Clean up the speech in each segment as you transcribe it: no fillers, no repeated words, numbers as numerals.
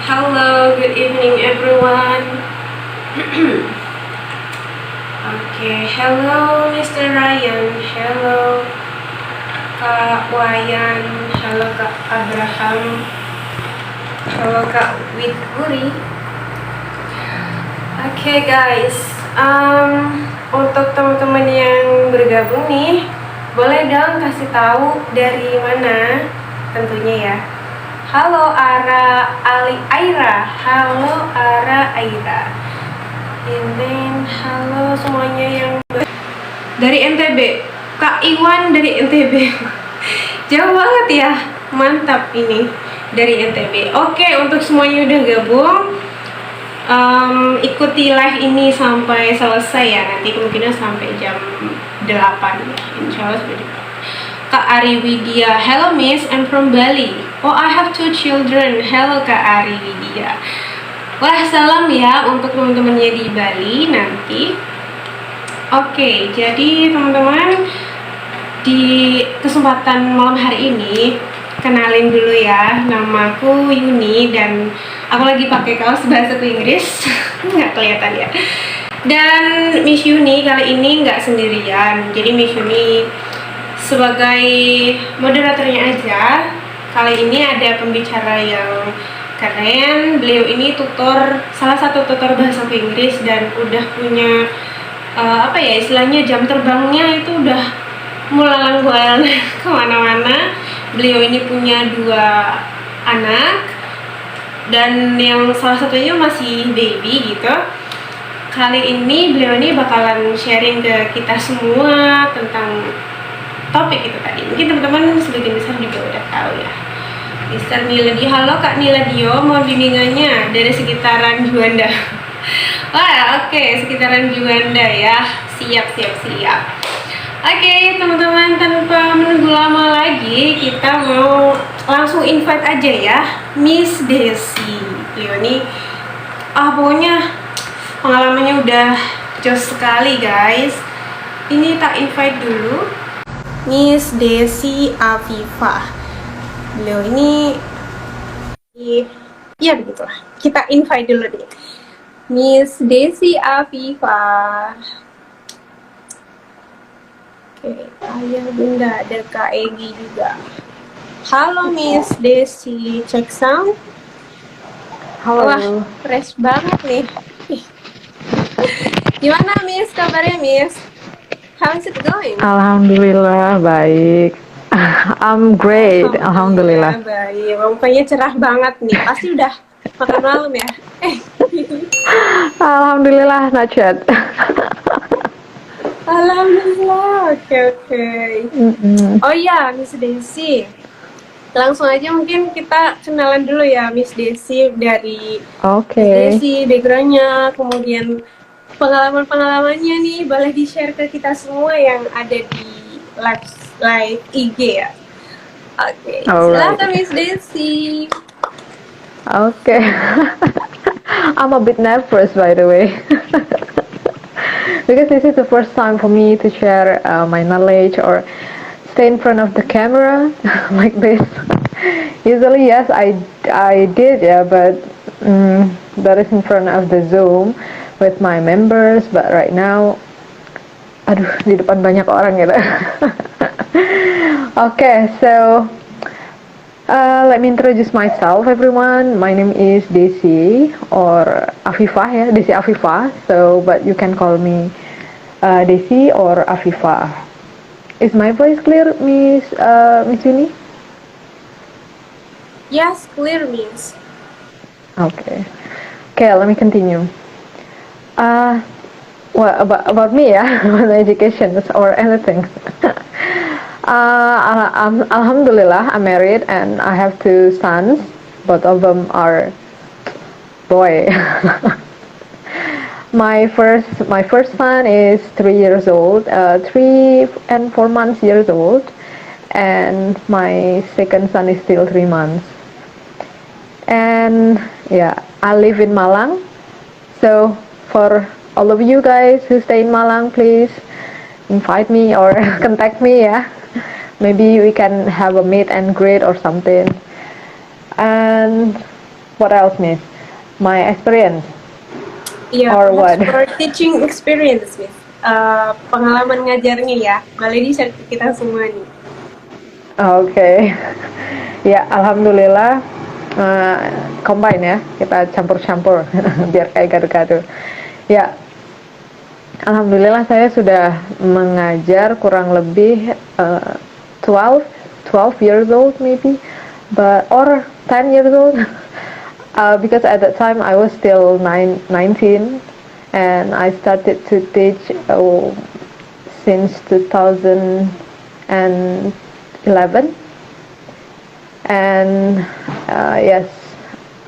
Hello, good evening everyone. Okay, hello Mr. Ryan, hello Kak Wayan, hello Kak Abraham, hello Kak Widguri. Okay guys, untuk teman-teman yang bergabung nih, boleh dong kasih tahu dari mana tentunya ya. Halo Aira, halo Aira. Ini halo semuanya yang dari NTB. Kak Iwan dari NTB. Jauh banget ya, mantap ini dari NTB. Oke, untuk semuanya udah gabung, ikuti live ini sampai selesai ya. Nanti kemungkinan sampai jam 8 ya. Insya Allah sudah. Kak Ari Widya, hello Miss, I'm from Bali. Oh, I have 2 children. Hello Kak Ari Widya. Wah, salam ya untuk teman-temannya di Bali nanti. Oke, jadi teman-teman, di kesempatan malam hari ini kenalin dulu ya, namaku Yuni dan aku lagi pakai kaos bahasa Inggris. Nggak kelihatan ya. Dan Miss Yuni kali ini nggak sendirian. Jadi Miss Yuni sebagai moderatornya aja. Kali ini ada pembicara yang keren. Beliau ini salah satu tutor bahasa Inggris dan udah punya istilahnya jam terbangnya itu udah melalang buana kemana-mana. Beliau ini punya 2 anak dan yang salah satunya masih baby gitu. Kali ini beliau ini bakalan sharing ke kita semua tentang topik itu tadi. Mungkin teman-teman sebagian besar juga udah tahu ya. Mr. Niladio, halo Kak Niladio, mau bimbingannya dari sekitaran Juanda. Wah, oke, sekitaran Juanda ya. Siap. Oke, teman-teman, tanpa menunggu lama lagi, kita mau langsung invite aja ya, Miss Desi. Beliau ini, pokoknya pengalamannya udah jos sekali guys. Ini tak invite dulu. Miss Desi Afifah. Beliau ini ya begitulah. Kita invite dulu deh. Miss Desi Afifah. Oke, ayah bunda ada Kak Egi juga. Halo Miss Desi, cek sound. Halo. Wah, fresh banget nih. Gimana Miss, kabarnya Miss? How is it going? Alhamdulillah baik. I'm great. Alhamdulillah. Baik. Rupanya cerah banget nih. Pasti udah makan malam ya? Alhamdulillah, not yet. Alhamdulillah. Oke. Oh iya, Miss Desi. Langsung aja mungkin kita kenalan dulu ya, Miss Desi, dari Miss Desi, backgroundnya, kemudian pengalamannya nih boleh di-share ke kita semua yang ada di live IG ya. Oke, silakan Miss Desi. Okay. I'm a bit nervous by the way. Because this is the first time for me to share my knowledge or stay in front of the camera like this. Usually yes, I did yeah, but that is in front of the Zoom with my members, but right now di depan banyak orang gitu. Okay, so let me introduce myself everyone. My name is Desi or Afifah ya, Desi Afifah. So but you can call me Desi or Afifah. Is my voice clear, Miss Yuni? Yes, clear Miss. Okay, let me continue. Well, about me yeah, about education or anything. Alhamdulillah, I'm married and I have 2 sons. Both of them are boy. My first son is 3 years old, 3 and 4 months years old, and my second son is still 3 months. And yeah, I live in Malang. So for all of you guys who stay in Malang, please invite me or contact me ya. Maybe we can have a meet and greet or something. And What else, Miss? My experience Iya, or perhaps what? for teaching experience, Miss. Pengalaman ngajarnya ya. Boleh di-share ke kita semua nih. Oke. Ya, alhamdulillah combine ya. Kita campur-campur biar kayak gado-gado. Ya, alhamdulillah saya sudah mengajar kurang lebih 12 years old maybe, but or 10 years old. Because at that time I was still 19 and I started to teach since 2011. And yes,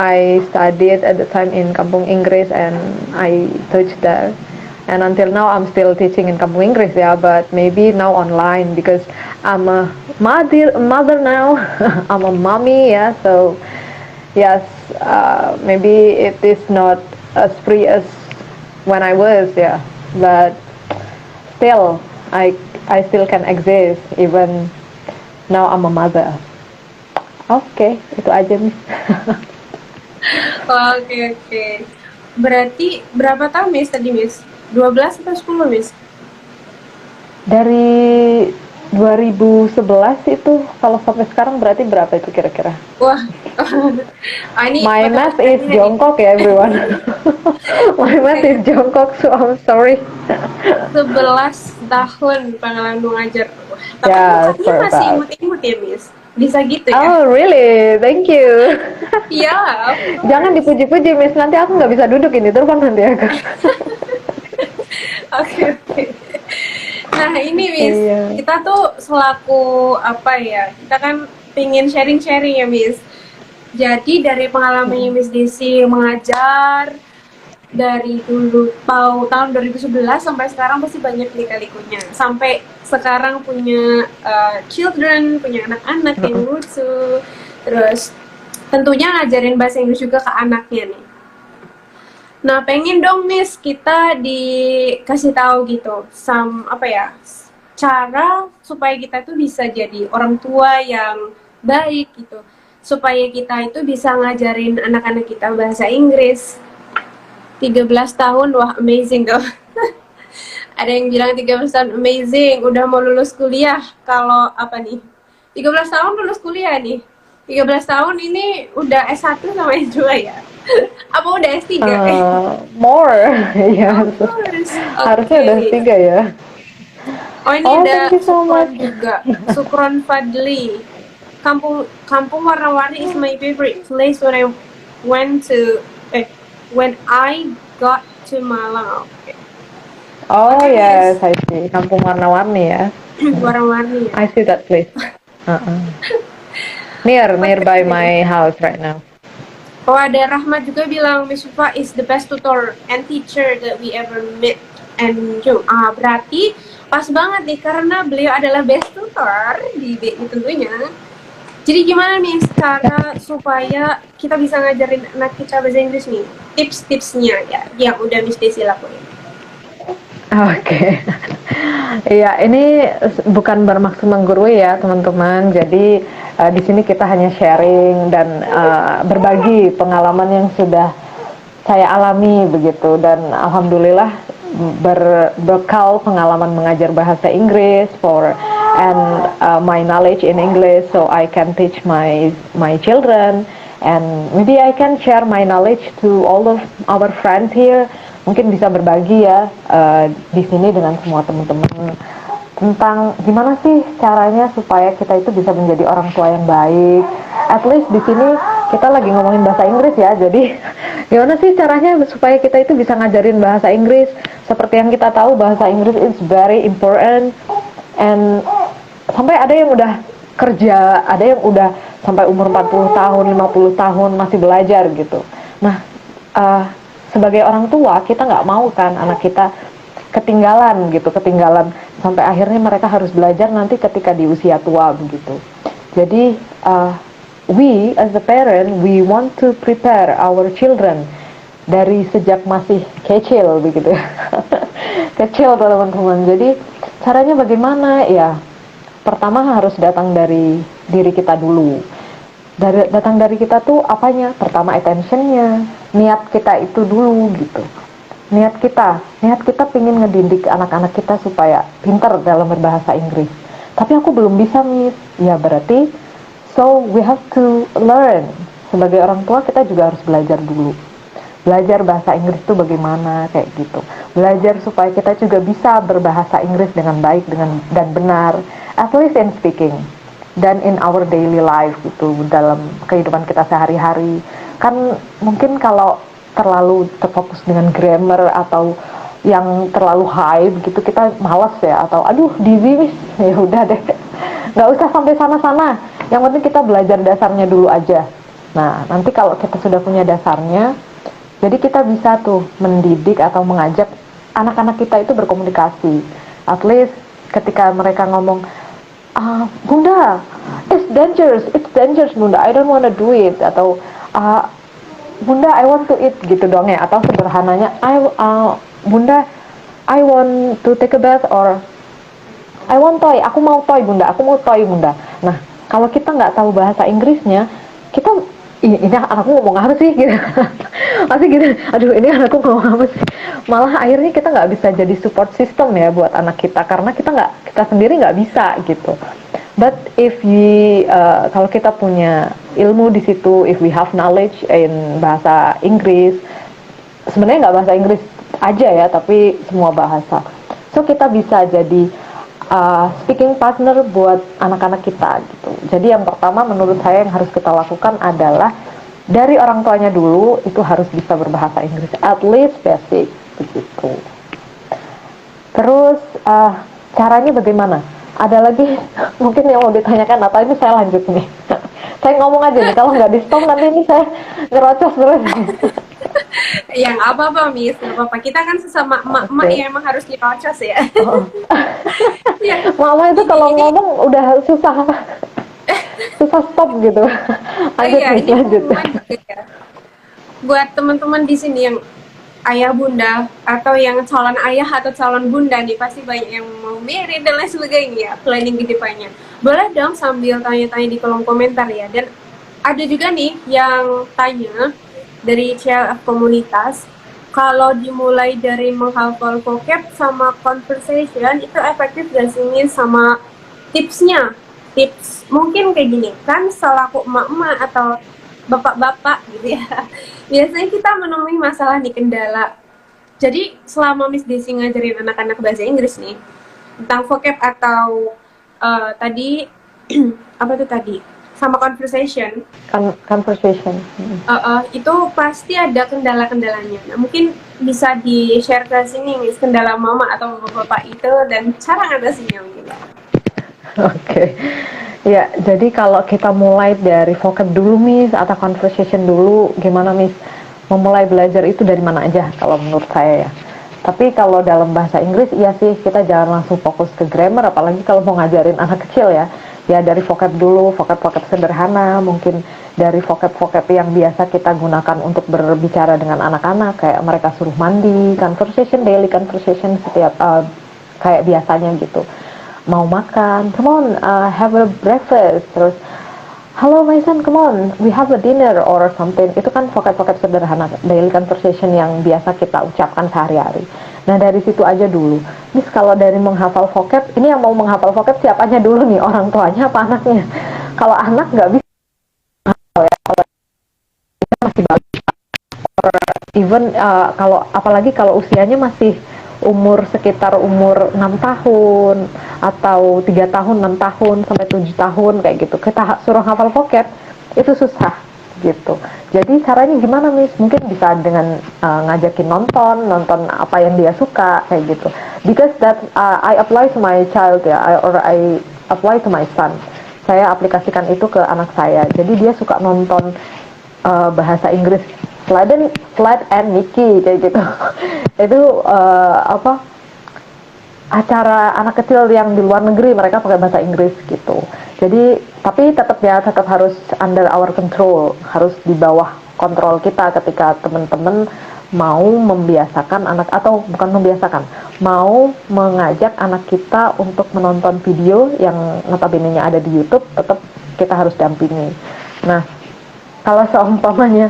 I studied at the time in Kampung Inggris and I taught there. And until now, I'm still teaching in Kampung Inggris, yeah, but maybe now online because I'm a mother now. I'm a mommy, yeah. So yes, maybe it is not as free as when I was, yeah. But still, I still can exist even now. I'm a mother. Oke, itu aja nih. Oke. Berarti berapa tahun, Miss, tadi, Miss? 12 atau 10, Miss? Dari 2011 itu, kalau sampai sekarang berarti berapa itu kira-kira? Wah, ini My math is Jongkok ya, everyone. My math is Jongkok, so I'm sorry. 11 tahun pengalaman mengajar. Wah, tapi Yeah, mukanya sorry masih about. imut-imut ya, Miss? Bisa gitu ya? Oh, really? Thank you. Iya. Jangan dipuji-puji, Miss. Nanti aku nggak bisa duduk ini, terbang nanti aku. Oke. Nah, ini, Miss, Iya. kita tuh selaku apa ya? Kita kan pingin sharing-sharing ya, Miss. Jadi dari pengalamannya Miss Desi mengajar dari dulu tahun 2011 sampai sekarang pasti banyak lika-likunya. Sampai sekarang punya children, punya anak-anak yang lucu. Terus tentunya ngajarin bahasa Inggris juga ke anaknya nih. Nah, pengen dong Miss kita dikasih tahu gitu, cara supaya kita tuh bisa jadi orang tua yang baik gitu. Supaya kita itu bisa ngajarin anak-anak kita bahasa Inggris. 13 tahun, wah amazing dong. Ada yang bilang 13 tahun amazing, udah mau lulus kuliah. Kalau apa nih? 13 tahun lulus kuliah nih. 13 tahun ini udah S1 sama S2 ya? Apa udah S3? More, ya. Harusnya udah S3 ya. Oh, ini ada Sukron juga. Sukron Fadli. Kampung warna-warni is my favorite place when I got to Malang. Okay. Oh yes, I see. Kampung warna-warni ya. Warna-warni. I see that place. Nearby my house right now. Oh, ada Rahmat juga bilang Miss Syifa is the best tutor and teacher that we ever met and you. Berarti pas banget nih karena beliau adalah best tutor di BI tentunya. Jadi gimana nih cara supaya kita bisa ngajarin anak kita bahasa Inggris nih? Tips-tipsnya ya yang udah Miss Desi lakuin. Oke. Iya, ini bukan bermaksud menggurui ya, teman-teman. Jadi di sini kita hanya sharing dan berbagi pengalaman yang sudah saya alami begitu, dan alhamdulillah berbekal pengalaman mengajar bahasa Inggris and my knowledge in English, so I can teach my children, and maybe I can share my knowledge to all of our friends here. Mungkin bisa berbagi ya di sini dengan semua teman-teman tentang gimana sih caranya supaya kita itu bisa menjadi orang tua yang baik. At least di sini kita lagi ngomongin bahasa Inggris ya, jadi gimana sih caranya supaya kita itu bisa ngajarin bahasa Inggris. Seperti yang kita tahu, bahasa Inggris is very important, and sampai ada yang udah kerja, ada yang udah sampai umur 40 tahun, 50 tahun masih belajar gitu. Nah, sebagai orang tua kita nggak mau kan anak kita ketinggalan sampai akhirnya mereka harus belajar nanti ketika di usia tua begitu. Jadi we as a parent, we want to prepare our children dari sejak masih kecil begitu. Kecil teman-teman. Jadi caranya bagaimana ya? Pertama harus datang dari diri kita dulu. datang dari kita tuh apanya? Pertama attentionnya, niat kita itu dulu gitu. Niat kita pengen ngedidik anak-anak kita supaya pintar dalam berbahasa Inggris. Tapi aku belum bisa, Miss. Ya berarti, so we have to learn. Sebagai orang tua kita juga harus belajar dulu. Belajar bahasa Inggris itu bagaimana, kayak gitu. Belajar supaya kita juga bisa berbahasa Inggris dengan baik dan benar, at least in speaking dan in our daily life gitu, dalam kehidupan kita sehari-hari. Kan mungkin kalau terlalu terfokus dengan grammar atau yang terlalu high begitu kita malas ya, atau aduh dizzy Miss, ya udah deh, nggak usah sampai sana-sana. Yang penting kita belajar dasarnya dulu aja. Nah nanti kalau kita sudah punya dasarnya, jadi kita bisa tuh mendidik atau mengajak anak-anak kita itu berkomunikasi. At least ketika mereka ngomong, Bunda, it's dangerous Bunda, I don't wanna do it, atau Bunda, I want to eat, gitu dong ya. Atau sederhananya, Bunda, I want to take a bath, or I want toy, aku mau toy Bunda, aku mau toy Bunda. Nah, kalau kita nggak tahu bahasa Inggrisnya, kita ini anakku ngomong apa sih gitu. Masih gitu, aduh ini anakku ngomong apa sih. Malah akhirnya kita nggak bisa jadi support system ya buat anak kita, karena kita sendiri nggak bisa gitu. But if kalau kita punya ilmu di situ, if we have knowledge in bahasa Inggris, sebenarnya nggak bahasa Inggris aja ya, tapi semua bahasa. So kita bisa jadi speaking partner buat anak-anak kita gitu. Jadi yang pertama menurut saya yang harus kita lakukan adalah dari orang tuanya dulu itu harus bisa berbahasa Inggris, at least basic begitu. Terus caranya bagaimana? Ada lagi mungkin yang mau ditanyakan atau ini saya lanjut nih? Saya ngomong aja nih, kalau nggak di stop nanti ini saya ngerocos terus. Yang apa-apa Miss, nggak apa-apa. Kita kan sesama emak-emak yang emang harus dirocos ya. Ya. Mama itu kalau ngomong udah susah stop gitu. Lanjut. Ya. Buat teman-teman di sini yang ayah bunda atau yang calon ayah atau calon bunda nih, pasti banyak yang mau married dan lain sebagainya, planning ke depannya. Boleh dong sambil tanya-tanya di kolom komentar ya. Dan ada juga nih yang tanya dari CLF komunitas, kalau dimulai dari menghafal vocab sama conversation itu efektif gak sih Miss, sama tipsnya? Tips mungkin kayak gini, kan selaku emak-emak atau bapak-bapak gitu ya, biasanya kita menemui masalah nih, kendala. Jadi selama Miss Desi ngajarin anak-anak bahasa Inggris nih tentang vocab atau tadi apa tuh tadi, sama conversation, itu pasti ada kendala-kendalanya. Nah, mungkin bisa di-share ke sini Miss, kendala mama atau bapak itu dan cara ngatasinya mungkin. Oke. Ya, jadi kalau kita mulai dari vocab dulu Miss, atau conversation dulu, gimana Miss? Memulai belajar itu dari mana aja kalau menurut saya ya. Tapi kalau dalam bahasa Inggris, iya sih, kita jangan langsung fokus ke grammar, apalagi kalau mau ngajarin anak kecil ya. Ya dari vocab dulu, vocab sederhana, mungkin dari vocab yang biasa kita gunakan untuk berbicara dengan anak-anak, kayak mereka suruh mandi, daily conversation setiap kayak biasanya gitu. Mau makan, come on, have a breakfast, terus hello my son, come on, we have a dinner or something. Itu kan vocab sederhana, daily conversation yang biasa kita ucapkan sehari-hari. Nah dari situ aja dulu. Miss, kalau dari menghafal vocab, ini yang mau menghafal vocab siapanya dulu nih, orang tuanya apa anaknya? Kalau anak nggak bisa ya, kalau masih bagus. Or even kalau apalagi kalau usianya masih sekitar umur 6 tahun atau 3 tahun, 6 tahun sampai 7 tahun kayak gitu, kita suruh hafal vocab itu susah gitu. Jadi caranya gimana Miss? Mungkin bisa dengan ngajakin nonton apa yang dia suka kayak gitu. Because that I apply to my child ya, I apply to my son. Saya aplikasikan itu ke anak saya. Jadi dia suka nonton bahasa Inggris, Slade and Nicky kayak gitu. Itu acara anak kecil yang di luar negeri, mereka pakai bahasa Inggris gitu. Jadi tapi tetap harus under our control, harus di bawah kontrol kita ketika teman-teman mau membiasakan anak, atau bukan membiasakan, mau mengajak anak kita untuk menonton video yang notabene-nya ada di YouTube, tetap kita harus dampingi. Nah, kalau seumpamanya,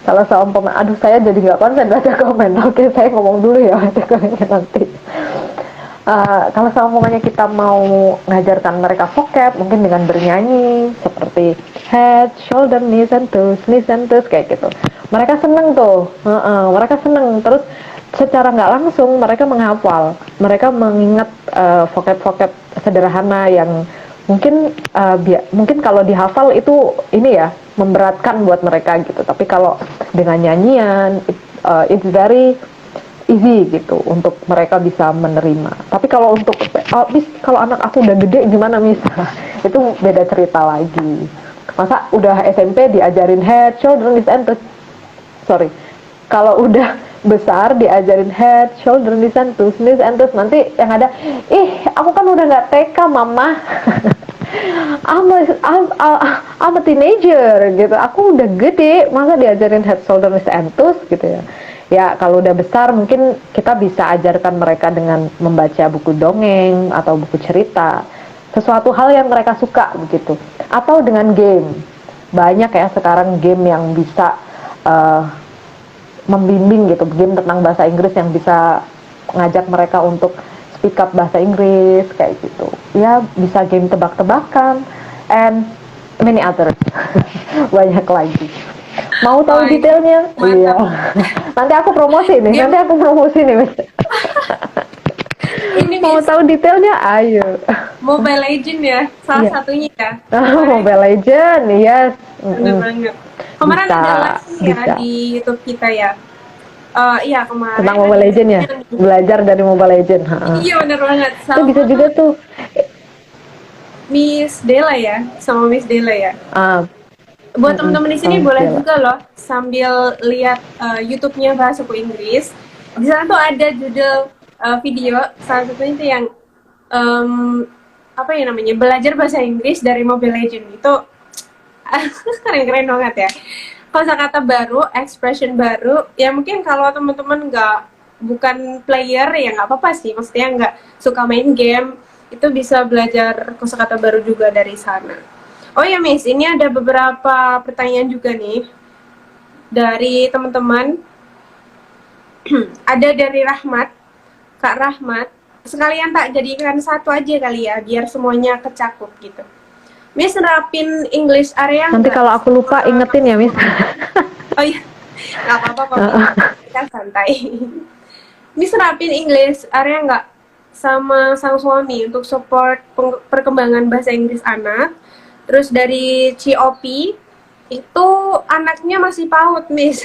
aduh saya jadi nggak konsen baca komen. Oke, saya ngomong dulu ya baca komennya nanti. Kalau seumpamanya kita mau ngajarkan mereka vocab, mungkin dengan bernyanyi seperti head, shoulder, knees and toes kayak gitu. Mereka seneng tuh, mereka seneng. Terus secara nggak langsung mereka menghafal, mereka mengingat vocab-vocab sederhana yang mungkin kalau dihafal itu ini ya memberatkan buat mereka gitu. Tapi kalau dengan nyanyian, it's very easy gitu untuk mereka bisa menerima. Tapi kalau untuk Miss, kalau anak aku udah gede gimana Miss? Itu beda cerita lagi. Masa udah SMP diajarin head, shoulder, knees and toes? Sorry. Kalau udah besar diajarin head, shoulder, knees and toes, nanti yang ada, aku kan udah nggak TK mama. I'm a teenager gitu. Aku udah gede, masa diajarin head, shoulder, knees and toes gitu ya. Ya kalau udah besar mungkin kita bisa ajarkan mereka dengan membaca buku dongeng atau buku cerita, sesuatu hal yang mereka suka begitu, atau dengan game. Banyak ya sekarang game yang bisa membimbing gitu, game tentang bahasa Inggris yang bisa ngajak mereka untuk speak up bahasa Inggris kayak gitu. Ya bisa game tebak-tebakan and many others. Banyak lagi. Mau tahu detailnya? Iya. Nanti aku promosi nih. Miss. Ini Mau Miss, tahu detailnya? Ayo. Mobile Legend ya, salah satunya ya. Mobile Legend, yes. Bener banget. Kemarin Bisa, ada live ya bisa. di YouTube kita ya. Iya kemarin. Tentang Mobile Legend ya? Belajar dari Mobile Legend. Iya bener banget. Itu bisa juga tuh. Miss Dela ya, sama Miss Dela ya. Buat teman-teman di sini boleh juga loh sambil lihat YouTube-nya Bahasaku Inggris. Di sana tuh ada judul video, salah satunya itu yang apa ya namanya, belajar bahasa Inggris dari Mobile Legend. Itu keren-keren banget ya. Kosakata baru, expression baru. Ya mungkin kalau teman-teman bukan player ya nggak apa-apa sih. Maksudnya nggak suka main game, itu bisa belajar kosakata baru juga dari sana. Oh ya Miss, ini ada beberapa pertanyaan juga nih dari teman-teman. Ada dari Rahmat, Kak Rahmat. Sekalian tak jadikan satu aja kali ya, biar semuanya kecakup gitu. Miss nerapin English area Nanti nggak? kalau aku lupa ingetin ya Miss. Oh iya, nggak apa-apa, kita santai. Miss nerapin English area nggak sama sang suami untuk support perkembangan bahasa Inggris anak? Terus dari COP, itu anaknya masih PAUD, Miss.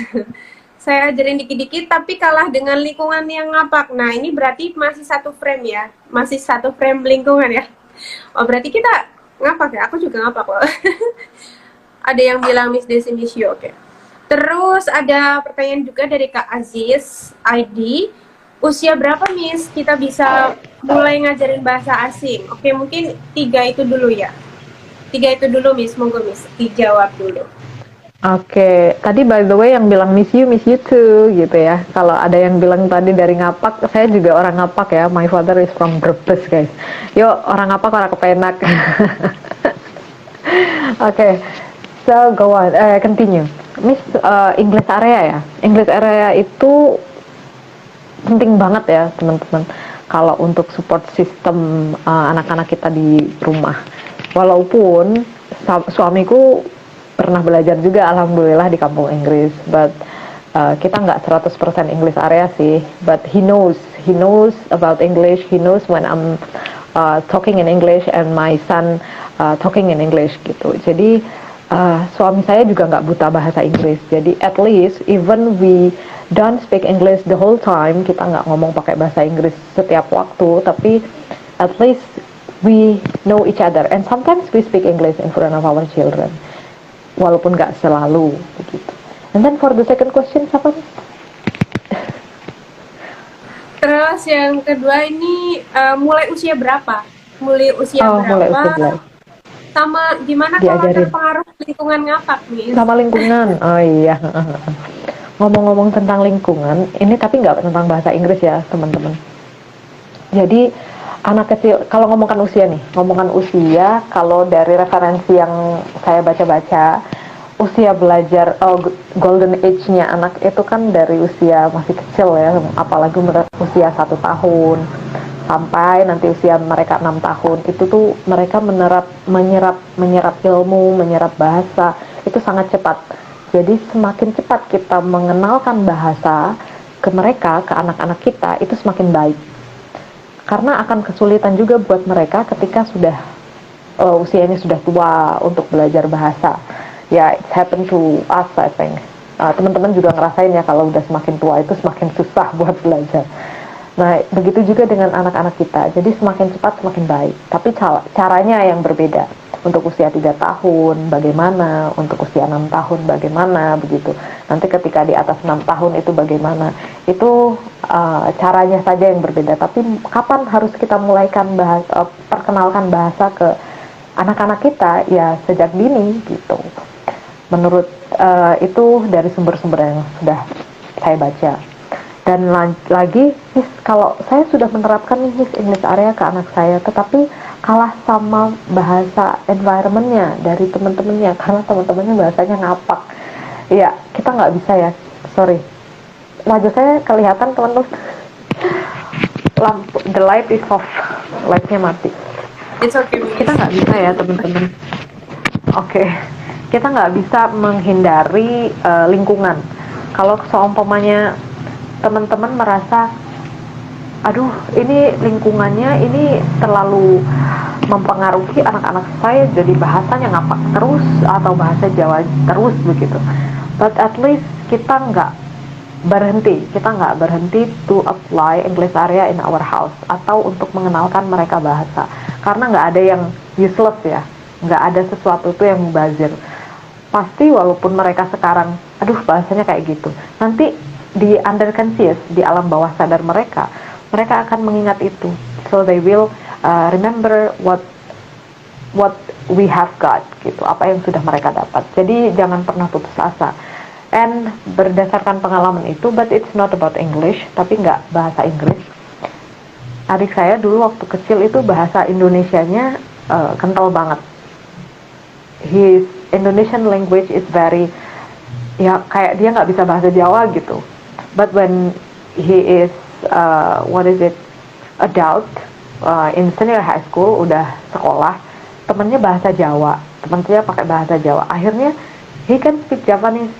Saya ajarin dikit-dikit, tapi kalah dengan lingkungan yang ngapak. Nah, ini berarti masih satu frame ya? Masih satu frame lingkungan ya? Oh, berarti kita ngapak ya? Aku juga ngapak loh. Ada yang bilang Miss Desi, Miss You, oke. Terus ada pertanyaan juga dari Kak Aziz, ID. Usia berapa, Miss, kita bisa mulai ngajarin bahasa asing? Oke, mungkin 3 itu dulu ya. 3 itu dulu Miss, monggo Miss, dijawab dulu. Oke, tadi by the way yang bilang miss you too gitu ya. Kalau ada yang bilang tadi dari Ngapak, saya juga orang Ngapak ya. My father is from Brebes guys. Yuk, orang Ngapak, orang Kepenak. Oke, so go on, continue. Miss, English area ya. English area itu penting banget ya teman-teman. Kalau untuk support sistem anak-anak kita di rumah. Walaupun suamiku pernah belajar juga alhamdulillah di kampung Inggris, but kita nggak 100% English area sih, but he knows about English, he knows when I'm talking in English and my son talking in English gitu. Jadi suami saya juga nggak buta bahasa Inggris, jadi at least even we don't speak English the whole time, kita nggak ngomong pakai bahasa Inggris setiap waktu, tapi at least we know each other, and sometimes we speak English in front of our children, walaupun nggak selalu begitu. And then for the second question, siapa nih? Terus yang kedua ini mulai usia berapa? Mulai usia berapa? Sama gimana kalau terpengaruh lingkungan ngapak nih? Sama lingkungan, oh iya. Ngomong-ngomong tentang lingkungan, ini tapi nggak tentang bahasa Inggris ya teman-teman. Jadi anak kecil, kalau ngomongkan usia, kalau dari referensi yang saya baca-baca, usia belajar, golden age-nya anak itu kan dari usia masih kecil ya, apalagi usia 1 tahun sampai nanti usia mereka 6 tahun, itu tuh mereka menyerap ilmu, menyerap bahasa itu sangat cepat. Jadi semakin cepat kita mengenalkan bahasa ke mereka, ke anak-anak kita, itu semakin baik. Karena akan kesulitan juga buat mereka ketika sudah usianya sudah tua untuk belajar bahasa. Ya, it happened to us, I think. Teman-teman juga ngerasain ya, kalau udah semakin tua itu semakin susah buat belajar. Nah, begitu juga dengan anak-anak kita. Jadi semakin cepat semakin baik. Tapi caranya yang berbeda. Untuk usia 3 tahun bagaimana, untuk usia 6 tahun bagaimana, begitu. Nanti ketika di atas 6 tahun itu bagaimana. Itu caranya saja yang berbeda. Tapi kapan harus kita mulaikan perkenalkan bahasa ke anak-anak kita? Ya sejak dini gitu. Menurut itu dari sumber-sumber yang sudah saya baca. Dan lagi, kalau saya sudah menerapkan Miss English Area ke anak saya, tetapi kalah sama bahasa environmentnya dari teman-temannya, karena teman-temannya bahasanya ngapak. Ya, kita nggak bisa ya, sorry. Wajah saya kelihatan teman-teman. Lampu, the light is off, lightnya mati. It's okay. Kita nggak bisa ya teman-teman. Oke. Kita nggak bisa menghindari lingkungan. Kalau seumpamanya teman-teman merasa, aduh ini lingkungannya ini terlalu mempengaruhi anak-anak saya, jadi bahasanya ngapak terus atau bahasa Jawa terus begitu. But at least kita nggak berhenti to apply English Area in our house atau untuk mengenalkan mereka bahasa. Karena nggak ada yang useless ya, nggak ada sesuatu itu yang mubazir. Pasti walaupun mereka sekarang, aduh bahasanya kayak gitu, nanti di underconscious, di alam bawah sadar mereka akan mengingat itu. So they will remember what we have got gitu, apa yang sudah mereka dapat. Jadi jangan pernah putus asa. And berdasarkan pengalaman itu, but it's not about English, tapi nggak bahasa Inggris. Adik saya dulu waktu kecil itu bahasa Indonesianya kental banget. His Indonesian language is very, ya kayak dia nggak bisa bahasa Jawa gitu. But when he is adult, in senior high school, udah sekolah, temennya bahasa Jawa, temennya pakai bahasa Jawa. Akhirnya he can speak Japanese.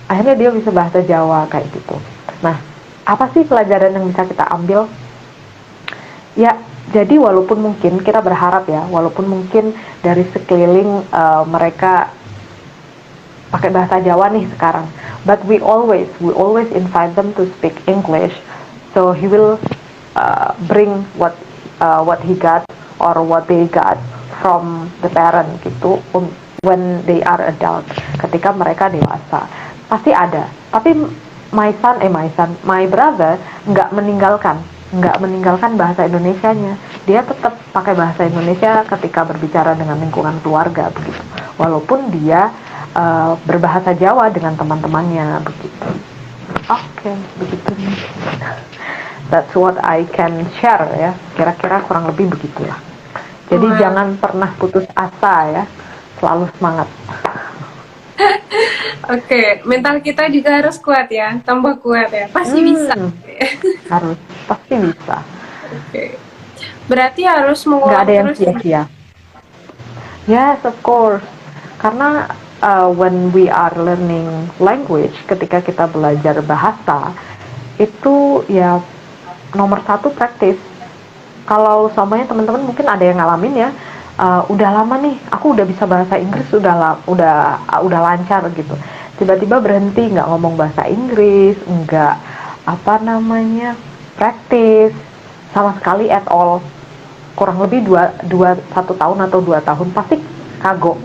Akhirnya dia bisa bahasa Jawa kayak gitu. Nah, apa sih pelajaran yang bisa kita ambil? Ya, jadi walaupun mungkin kita berharap ya, walaupun mungkin dari sekeliling mereka pakai bahasa Jawa nih sekarang, but we always invite them to speak English, so he will bring what he got or what they got from the parent gitu, when they are adult, ketika mereka dewasa pasti ada. Tapi my brother nggak meninggalkan bahasa Indonesianya. Dia tetap pakai bahasa Indonesia ketika berbicara dengan lingkungan keluarga begitu, walaupun dia berbahasa Jawa dengan teman-temannya begitu. Oke, begitu nih. That's what I can share ya. Kira-kira kurang lebih begitulah. Jadi jangan pernah putus asa ya. Selalu semangat. Oke, mental kita juga harus kuat ya, tambah kuat ya, pasti bisa. Pasti bisa. Oke. Berarti harus mengulang nggak ada yang terus. sia-sia. Yes, of course. Karena when we are learning language, ketika kita belajar bahasa, itu ya nomor satu praktis. Kalau semuanya teman-teman mungkin ada yang ngalamin ya, udah lama nih, aku udah bisa bahasa Inggris, udah lancar gitu. Tiba-tiba berhenti, nggak ngomong bahasa Inggris, nggak praktis sama sekali at all. Kurang lebih 1 tahun atau 2 tahun pasti kagok.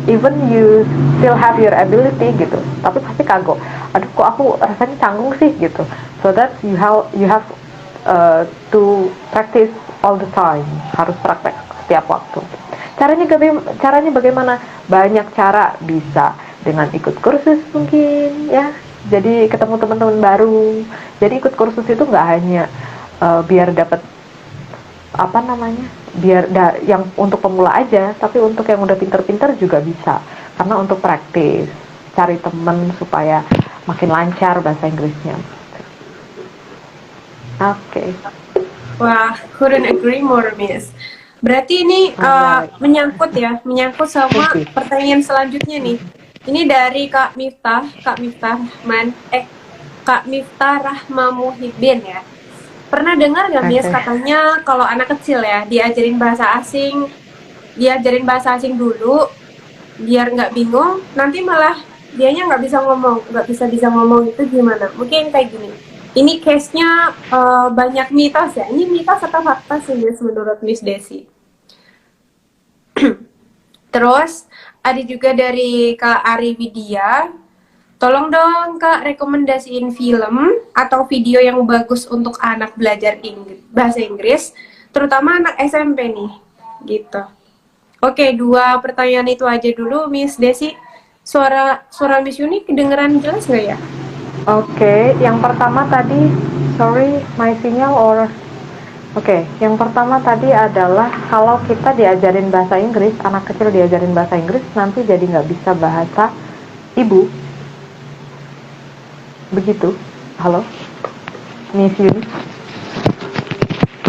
Even you still have your ability gitu, tapi pasti kagok. Aduh, kok aku rasanya canggung sih gitu. So that you have to practice all the time. Harus praktek setiap waktu. Caranya bagaimana? Banyak cara, bisa dengan ikut kursus mungkin ya. Jadi ketemu teman-teman baru. Jadi ikut kursus itu nggak hanya biar dapat yang untuk pemula aja, tapi untuk yang udah pinter-pinter juga bisa. karena untuk praktis, cari temen supaya makin lancar bahasa Inggrisnya. Oke. Wah, couldn't agree more, Miss. Berarti ini Alright. menyangkut sama Oke. pertanyaan selanjutnya nih. Ini dari Kak Miftah Kak Miftah Rahma Muhibin ya. Pernah dengar nggak, Miss, Oke. katanya kalau anak kecil ya diajarin bahasa asing dulu biar nggak bingung, nanti malah dianya nggak bisa ngomong itu gimana? Mungkin kayak gini. Ini case-nya banyak mitos ya. Ini mitos atau fakta sih, Miss, menurut Miss Desi? Terus ada juga dari Kak Ari Widya. Tolong dong Kak rekomendasiin film atau video yang bagus untuk anak belajar bahasa Inggris, terutama anak SMP nih, gitu. Oke, 2 pertanyaan itu aja dulu, Miss Desi. Suara Miss Yuni kedengeran jelas nggak ya? Oke, yang pertama tadi, sorry, my signal or Oke, yang pertama tadi adalah kalau kita diajarin bahasa Inggris, anak kecil diajarin bahasa Inggris, nanti jadi nggak bisa bahasa ibu. Begitu. Halo? Miss Yuni?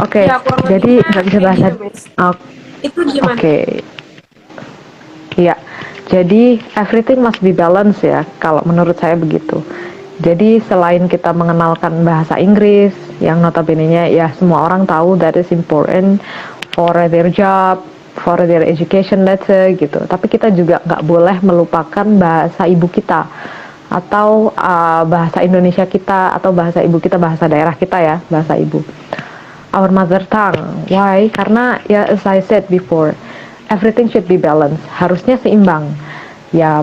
Oke, Ya, kurang jadi lebihnya nggak bisa kayak bahasa. gitu, Miss. Itu gimana? Oke, iya. Jadi everything must be balanced ya, kalau menurut saya begitu. Jadi selain kita mengenalkan bahasa Inggris, yang notabene-nya ya semua orang tahu that is important for their job, for their education let's say gitu. Tapi kita juga nggak boleh melupakan bahasa ibu kita atau bahasa Indonesia kita atau bahasa ibu kita, bahasa daerah kita ya, bahasa ibu. Our mother tongue. Why? Karena ya as I said before, everything should be balanced. Harusnya seimbang. Ya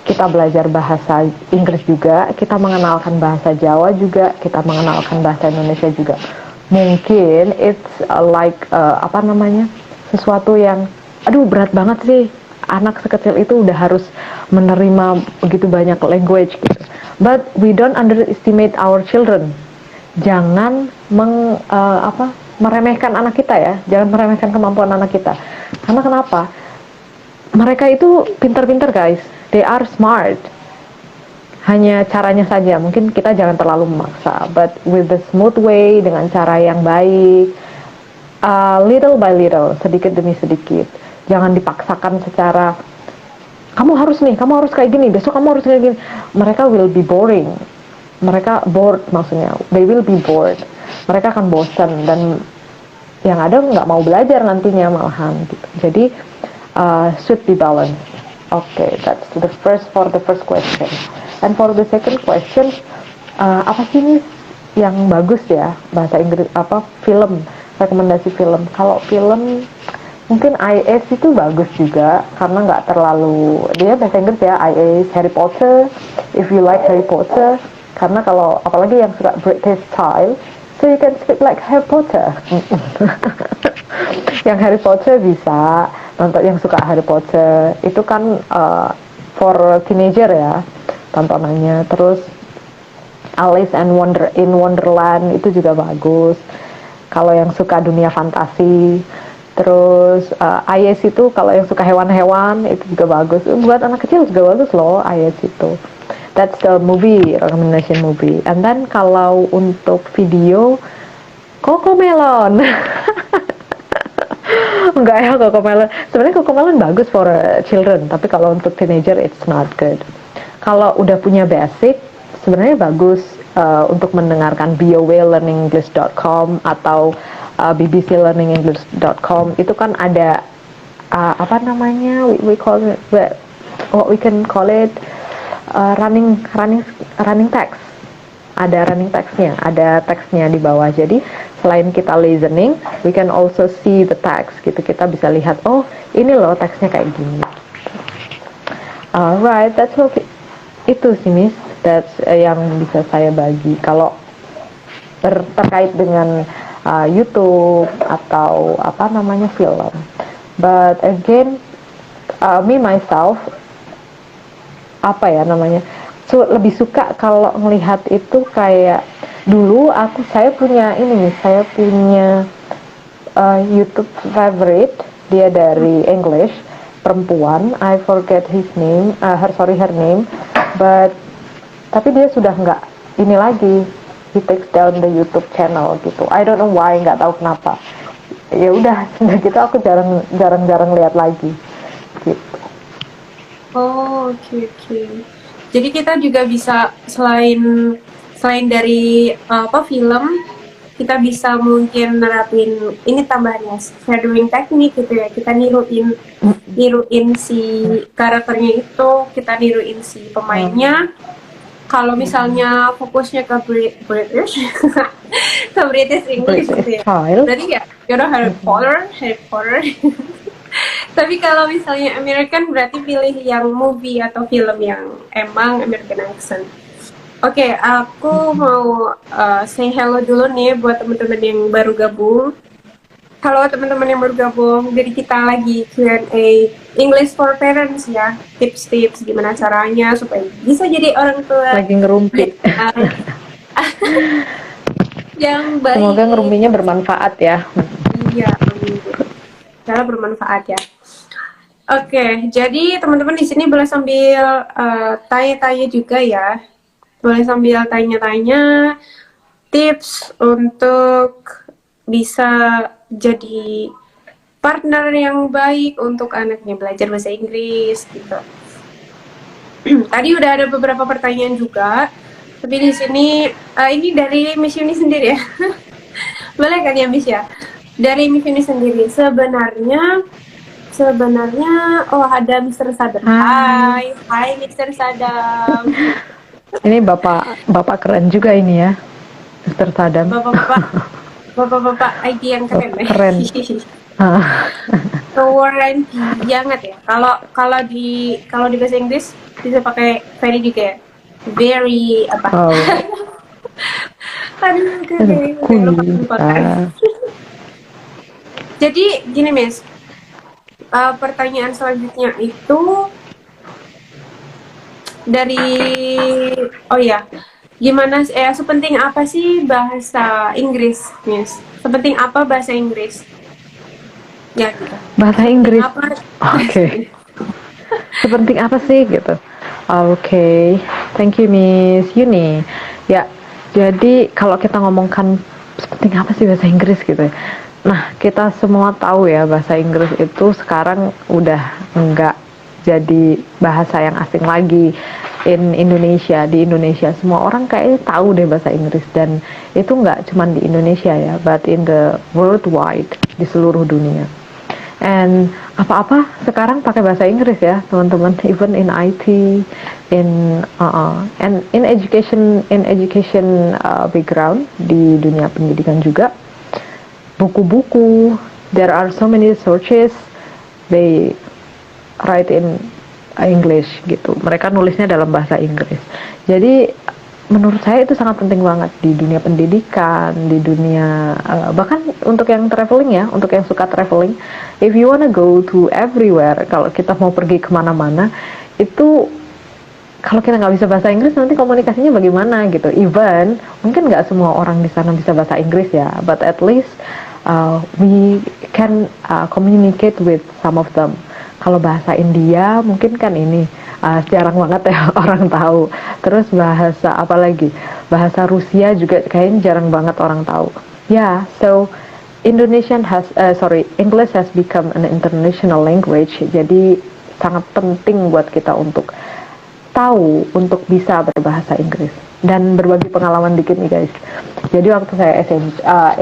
kita belajar bahasa Inggris juga, kita mengenalkan bahasa Jawa juga, kita mengenalkan bahasa Indonesia juga. Mungkin it's apa namanya? Sesuatu yang aduh berat banget sih. Anak sekecil itu udah harus menerima begitu banyak language gitu. But we don't underestimate our children. Jangan meremehkan anak kita ya, jangan meremehkan kemampuan anak kita. Karena kenapa? Mereka itu pintar-pintar guys, they are smart. Hanya caranya saja, mungkin kita jangan terlalu memaksa. But with the smooth way, dengan cara yang baik, little by little, sedikit demi sedikit. Jangan dipaksakan secara kamu harus kayak gini, besok kamu harus kayak gini. Mereka will be boring. Mereka bored maksudnya, they will be bored. Mereka akan bosan dan yang ada nggak mau belajar nantinya malahan gitu. Jadi should be balanced. Okay, that's the first question. And for the second question, apa sih nih yang bagus ya bahasa Inggris, film, rekomendasi film. Kalau film mungkin IS itu bagus juga karena nggak terlalu, dia bahasa Inggris ya, IS, Harry Potter, if you like Harry Potter. Karena kalau apalagi yang suka British style, so you can speak like Harry Potter. Yang Harry Potter bisa nonton, yang suka Harry Potter itu kan for teenager ya tontonannya. Terus Alice in Wonderland itu juga bagus kalau yang suka dunia fantasi. Terus IS itu kalau yang suka hewan-hewan itu juga bagus, buat anak kecil juga bagus loh IS itu. That's the recommendation movie. And then kalau untuk video, Cocomelon. Enggak ya, Cocomelon. Sebenarnya Cocomelon bagus for children, tapi kalau untuk teenager it's not good. Kalau udah punya basic, sebenarnya bagus untuk mendengarkan BOWlearningenglish.com atau bbclearningenglish.com. Itu kan ada apa namanya? We call it, what we can call it, running text. Ada running textnya, ada teksnya di bawah. Jadi selain kita listening, we can also see the text gitu. Kita bisa lihat, oh ini loh teksnya kayak gini. Alright, that's okay. Itu sih Miss, that's yang bisa saya bagi. Kalau terkait dengan YouTube atau apa namanya film. But again, me myself, apa ya namanya, lebih suka kalau melihat itu kayak dulu saya punya YouTube favorite, dia dari English, perempuan, I forget her name, but tapi dia sudah nggak ini lagi, he takes down the YouTube channel gitu. I don't know why, nggak tahu kenapa. Ya udah, sejak gitu aku jarang lihat lagi gitu. Oh, oke. Jadi kita juga bisa selain dari film, kita bisa mungkin nerapin ini tambahannya shadowing teknik gitu ya. Kita niruin si karakternya itu, kita niruin si pemainnya. Kalau misalnya fokusnya ke British, ke British English gitu ya. Berarti ya, Harry Potter. Tapi kalau misalnya American berarti pilih yang movie atau film yang emang American accent. Oke, aku mau say hello dulu nih buat teman-teman yang baru gabung. Halo teman-teman yang baru gabung, jadi kita lagi Q&A English for Parents ya, tips-tips gimana caranya supaya bisa jadi orang tua lagi ngerumpi yang baik. Semoga ngerumpinya bermanfaat ya. Iya, cara bermanfaat ya. Oke, jadi teman-teman di sini boleh sambil tanya-tanya juga ya, boleh sambil tanya-tanya tips untuk bisa jadi partner yang baik untuk anaknya belajar bahasa Inggris gitu. Tadi udah ada beberapa pertanyaan juga, tapi di sini ini dari Miss Yuni sendiri ya. Boleh kan ya Miss ya? Dari Miss Yuni sendiri sebenarnya ada Mr. Sadam. Hai Mr. Sadam. Ini bapak keren juga ini ya, Mr. Sadam. Bapak ID yang keren. Keren. Keren banget ya. Kalau di bahasa Inggris bisa pakai very juga ya. Very apa? Oh. lupa. Jadi gini Miss, pertanyaan selanjutnya itu dari gimana sepenting apa sih bahasa Inggris, Miss? Sepenting apa bahasa Inggris? Ya gitu. Bahasa Inggris. Oke. Sepenting apa sih gitu? Oke. Thank you Miss Yuni. Ya, jadi kalau kita ngomongkan sepenting apa sih bahasa Inggris gitu ya. Nah, kita semua tahu ya bahasa Inggris itu sekarang udah enggak jadi bahasa yang asing lagi. Di Indonesia semua orang kayaknya tahu deh bahasa Inggris, dan itu nggak cuma di Indonesia ya, but in the worldwide, di seluruh dunia. And apa-apa sekarang pakai bahasa Inggris ya teman-teman, even in IT, and in education background, di dunia pendidikan juga, buku-buku, there are so many sources, they write in English gitu. Mereka nulisnya dalam bahasa Inggris. Jadi menurut saya itu sangat penting banget di dunia pendidikan, di dunia bahkan untuk yang traveling ya, untuk yang suka traveling. If you wanna go to everywhere, kalau kita mau pergi kemana-mana, itu kalau kita nggak bisa bahasa Inggris nanti komunikasinya bagaimana gitu. Even mungkin nggak semua orang di sana bisa bahasa Inggris ya, but at least we can communicate with some of them. Kalau bahasa India mungkin kan ini jarang banget ya orang tahu. Terus bahasa apa lagi? Bahasa Rusia juga kayaknya jarang banget orang tahu. Yeah, so English has become an international language. Jadi sangat penting buat kita untuk tahu, untuk bisa berbahasa Inggris. Dan berbagi pengalaman dikit nih guys. Jadi waktu saya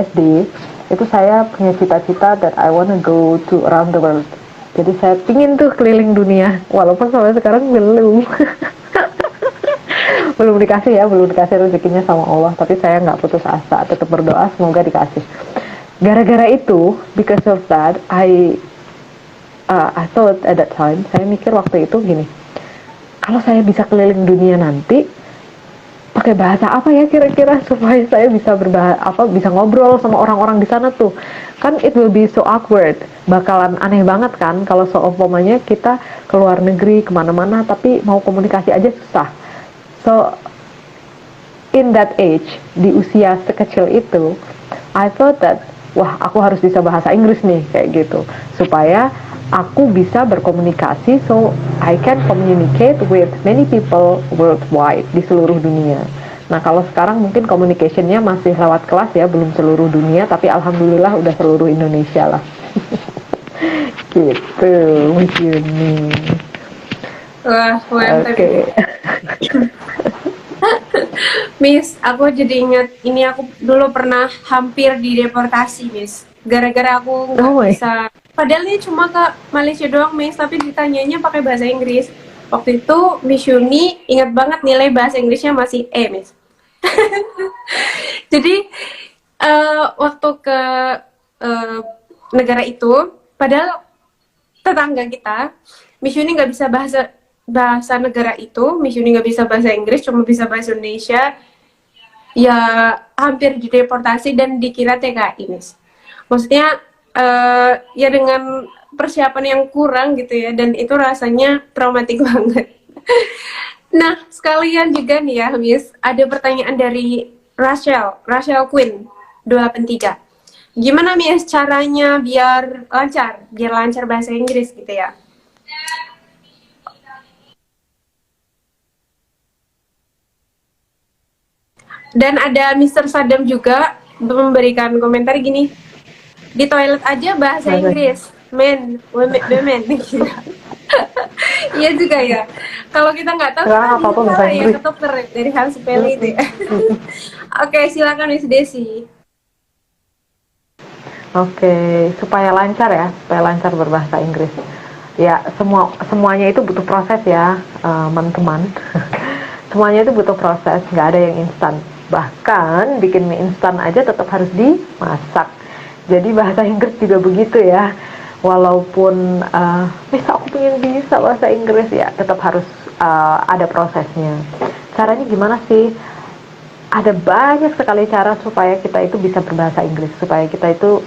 SD, itu saya punya cita-cita that I wanna go to around the world. Jadi saya pingin tuh keliling dunia, walaupun sampai sekarang belum. belum dikasih rezekinya sama Allah, tapi saya nggak putus asa, tetap berdoa semoga dikasih. Gara-gara itu, because of that, I thought at that time, saya mikir waktu itu gini, kalau saya bisa keliling dunia nanti, pakai bahasa apa ya kira-kira supaya saya bisa bisa ngobrol sama orang-orang di sana tuh. Kan it will be so awkward, bakalan aneh banget kan kalau seumpamanya kita keluar negeri kemana-mana tapi mau komunikasi aja susah. So in that age, di usia sekecil itu, I thought that wah aku harus bisa bahasa Inggris nih kayak gitu, supaya aku bisa berkomunikasi, so I can communicate with many people worldwide, di seluruh dunia. Nah kalau sekarang mungkin communicationnya masih lewat kelas ya, belum seluruh dunia, tapi alhamdulillah udah seluruh Indonesia lah. Gitu Miss Yuni. Wah, mantap. Oke. Miss, aku jadi ingat ini aku dulu pernah hampir dideportasi, Miss. Gara-gara aku nggak Oh my. bisa. Padahal ini cuma ke Malaysia doang, Miss, tapi ditanyanya pakai bahasa Inggris. Waktu itu Miss Yuni ingat banget nilai bahasa Inggrisnya masih E, Miss. Jadi waktu ke eh, negara itu, padahal tetangga kita, Miss Yuni nggak bisa bahasa bahasa negara itu, Miss Yuni nggak bisa bahasa Inggris, cuma bisa bahasa Indonesia. Ya hampir dideportasi dan dikira TKI, Miss. Maksudnya ya dengan persiapan yang kurang gitu ya, dan itu rasanya traumatik banget. Nah, sekalian juga nih ya, Miss, ada pertanyaan dari Rachel Queen 283. Gimana, Miss, caranya biar lancar bahasa Inggris gitu ya? Dan ada Mister Sadam juga memberikan komentar gini, di toilet aja bahasa Inggris, men, women, gitu. Iya juga ya. Kalau kita nggak tahu, Sekarang kita apa-apa bisa bahasa ya Inggris. ke dokter dari hal sepele itu ya. Oke, silakan Miss Desi. Oke, supaya lancar berbahasa Inggris. Ya, semuanya itu butuh proses ya, teman-teman. Semuanya itu butuh proses, nggak ada yang instan. Bahkan bikin mie instan aja tetap harus dimasak. Jadi bahasa Inggris juga begitu ya. Walaupun bisa aku pengen bisa bahasa Inggris ya, tetap harus ada prosesnya. Caranya gimana sih? Ada banyak sekali cara supaya kita itu bisa berbahasa Inggris, supaya kita itu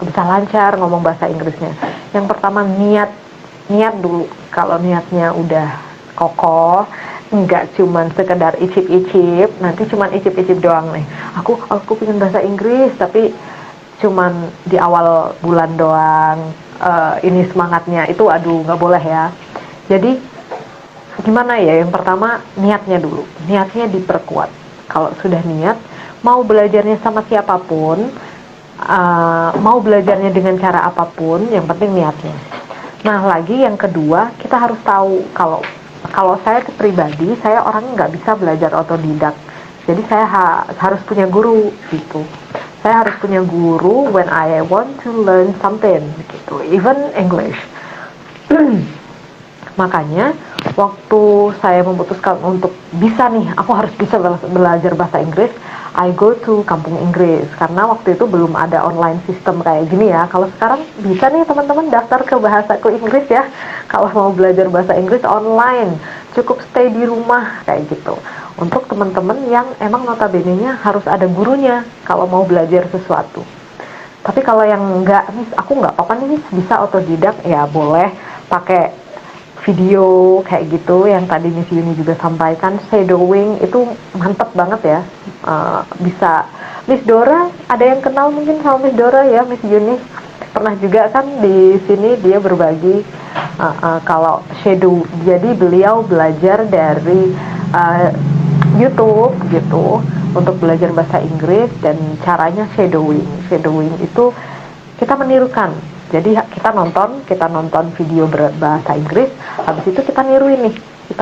bisa lancar ngomong bahasa Inggrisnya. Yang pertama niat dulu. Kalau niatnya udah kokoh, nggak cuman sekedar icip-icip, nanti cuman icip-icip doang nih. Aku pengen bahasa Inggris tapi cuman di awal bulan doang. Ini semangatnya itu aduh nggak boleh ya. Jadi gimana ya, yang pertama niatnya dulu, niatnya diperkuat. Kalau sudah niat, mau belajarnya sama siapapun, mau belajarnya dengan cara apapun, yang penting niatnya. Nah lagi yang kedua, kita harus tahu kalau saya pribadi, saya orangnya nggak bisa belajar otodidak, jadi saya harus punya guru gitu. Saya harus punya guru when I want to learn something gitu, even English. Makanya waktu saya memutuskan untuk bisa nih, aku harus bisa belajar bahasa Inggris, I go to Kampung Inggris. Karena waktu itu belum ada online system kayak gini ya. Kalau sekarang bisa nih teman-teman daftar ke Bahasaku Inggris ya. Kalau mau belajar bahasa Inggris online, cukup stay di rumah kayak gitu. Untuk teman-teman yang emang notabene-nya harus ada gurunya kalau mau belajar sesuatu. Tapi kalau yang enggak, Miss, aku nggak apa-apa nih, Miss, bisa otodidak, ya boleh pakai video kayak gitu yang tadi Miss Yuni juga sampaikan. Shadowing itu mantep banget ya. Bisa Miss Dora, ada yang kenal mungkin sama Miss Dora ya, Miss Yuni pernah juga kan di sini dia berbagi kalau shadow, jadi beliau belajar dari YouTube gitu untuk belajar bahasa Inggris, dan caranya shadowing itu kita menirukan. Jadi kita nonton video berbahasa Inggris, habis itu kita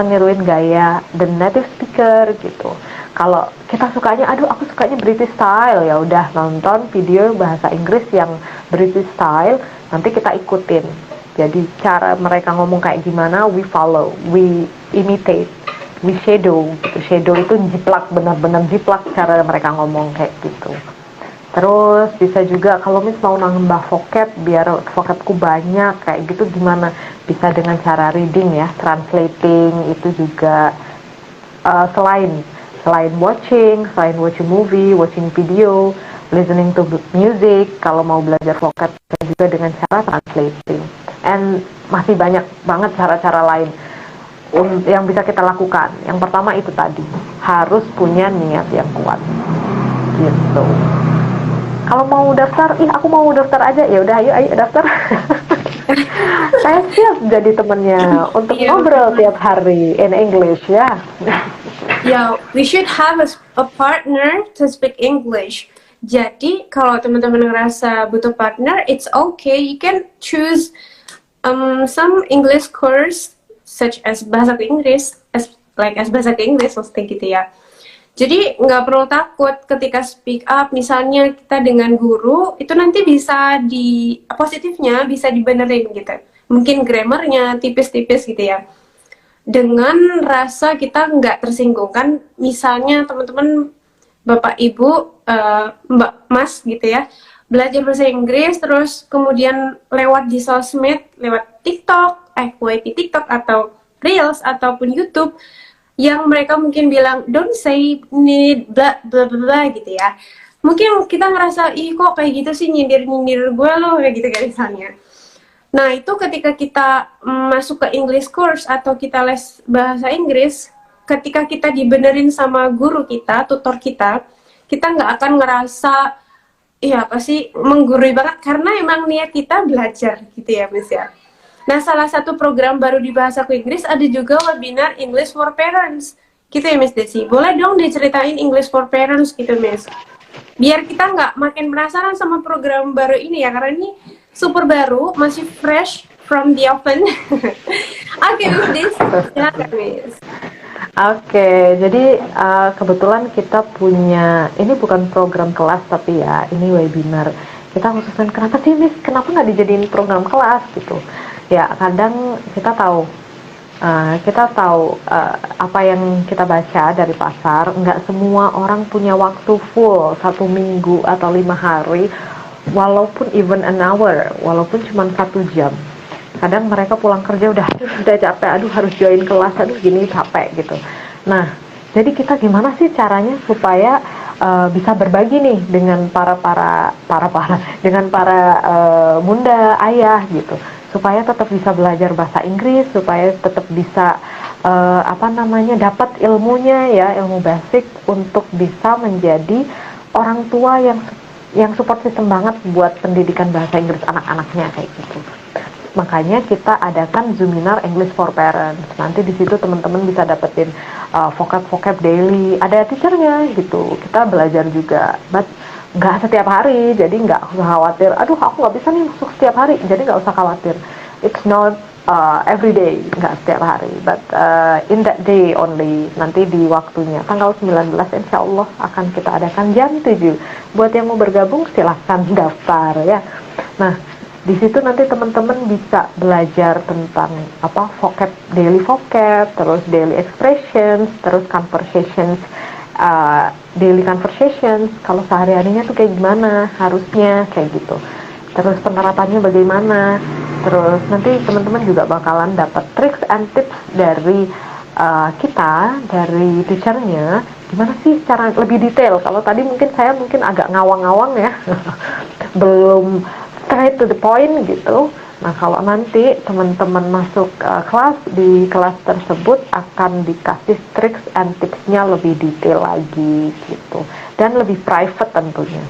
niruin gaya the native speaker gitu. Kalau kita sukanya, aku sukanya British style, ya udah nonton video bahasa Inggris yang British style, nanti kita ikutin. Jadi cara mereka ngomong kayak gimana, we follow, we imitate, we shadow gitu. Shadow itu jiplak, benar-benar jiplak cara mereka ngomong kayak gitu. Terus bisa juga kalau Miss mau nambah vocab biar vocabku banyak kayak gitu, gimana? Bisa dengan cara reading ya, translating itu juga. Selain watching movie, watching video, listening to music, kalau mau belajar vocab juga dengan cara translating. And masih banyak banget cara-cara lain yang bisa kita lakukan. Yang pertama itu tadi, harus punya niat yang kuat gitu. Kalau mau daftar, aku mau daftar aja, ya udah ayo daftar. Saya siap jadi temennya untuk Iya, ngobrol tiap hari in English ya. yeah, we should have a partner to speak English. Jadi kalau teman-teman ngerasa butuh partner, it's okay. You can choose some English course such as bahasa Inggris, as bahasa Inggris maksudnya gitu ya. Jadi nggak perlu takut ketika speak up. Misalnya kita dengan guru itu nanti bisa positifnya bisa dibenerin gitu. Mungkin grammarnya tipis-tipis gitu ya, dengan rasa kita nggak tersinggung kan. Misalnya teman-teman bapak ibu mbak mas gitu ya, belajar bahasa Inggris terus kemudian lewat di sosmed, lewat TikTok, FYP TikTok atau Reels ataupun YouTube, yang mereka mungkin bilang don't say need bla bla bla gitu ya. Mungkin kita ngerasa ih kok kayak gitu sih, nyindir nyindir gue loh kayak gitu kan misalnya. Nah, itu ketika kita masuk ke English course atau kita les bahasa Inggris, ketika kita dibenerin sama guru kita, tutor kita nggak akan ngerasa, iya apa sih, menggurui banget, karena emang niat kita belajar gitu ya, Miss ya. Nah, salah satu program baru di Bahasa Inggris ada juga webinar English for Parents. Gitu ya, Miss Desi. Boleh dong diceritain English for Parents gitu, Miss. Biar kita nggak makin penasaran sama program baru ini ya, karena ini super baru, masih fresh from the oven. Oke, Miss Des, silakan Miss. Oke, jadi kebetulan kita punya, ini bukan program kelas tapi ya ini webinar. Kita khususkan kenapa sih Miss, kenapa nggak dijadiin program kelas gitu? Ya kadang kita tahu apa yang kita baca dari pasar, nggak semua orang punya waktu full 1 minggu atau 5 hari, walaupun even an hour, walaupun cuma 1 jam. Kadang mereka pulang kerja udah capek, aduh harus join kelas, aduh gini capek gitu. Nah, jadi kita gimana sih caranya supaya bisa berbagi nih dengan para dengan para bunda, ayah gitu, supaya tetap bisa belajar bahasa Inggris, supaya tetap bisa dapat ilmunya ya, ilmu basic untuk bisa menjadi orang tua yang support system banget buat pendidikan bahasa Inggris anak-anaknya kayak gitu. Makanya kita adakan Zoominar English for Parents. Nanti di situ teman-teman bisa dapetin vocab daily, ada teachernya gitu. Kita belajar juga, but nggak setiap hari, jadi nggak usah khawatir. Aduh, aku nggak bisa nih masuk setiap hari, jadi nggak usah khawatir. It's not every day, nggak setiap hari, but in that day only. Nanti di waktunya tanggal 19 insya Allah akan kita adakan jam 7. Buat yang mau bergabung silahkan daftar ya. Nah, di situ nanti teman-teman bisa belajar tentang daily vocab, terus daily expressions, terus conversations, daily conversations. Kalau sehari-harinya tuh kayak gimana harusnya kayak gitu. Terus penerapannya bagaimana. Terus nanti teman-teman juga bakalan dapat tricks and tips dari kita, dari teachernya. Gimana sih cara lebih detail? Kalau tadi saya mungkin agak ngawang-ngawang ya, belum straight to the point gitu. Nah, kalau nanti teman-teman masuk kelas, di kelas tersebut akan dikasih tricks and tipsnya lebih detail lagi gitu, dan lebih private tentunya.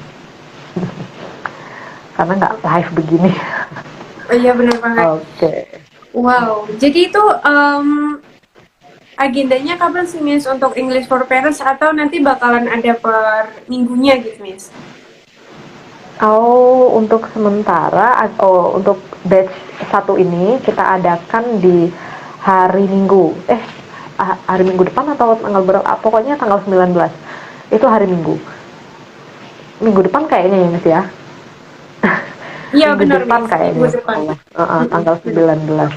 Karena nggak live begini. Oh iya benar banget. Oke. Wow, jadi itu agendanya kapan sih Miss untuk English for Parents, atau nanti bakalan ada per minggunya gitu Miss? Untuk sementara, untuk batch 1 ini kita adakan di hari Minggu. Hari Minggu depan atau tanggal berapa? Pokoknya tanggal 19. Itu hari Minggu. Minggu depan kayaknya ya, Miss ya? Iya Minggu benar, depan Miss. kayaknya. Minggu depan. Tanggal 19.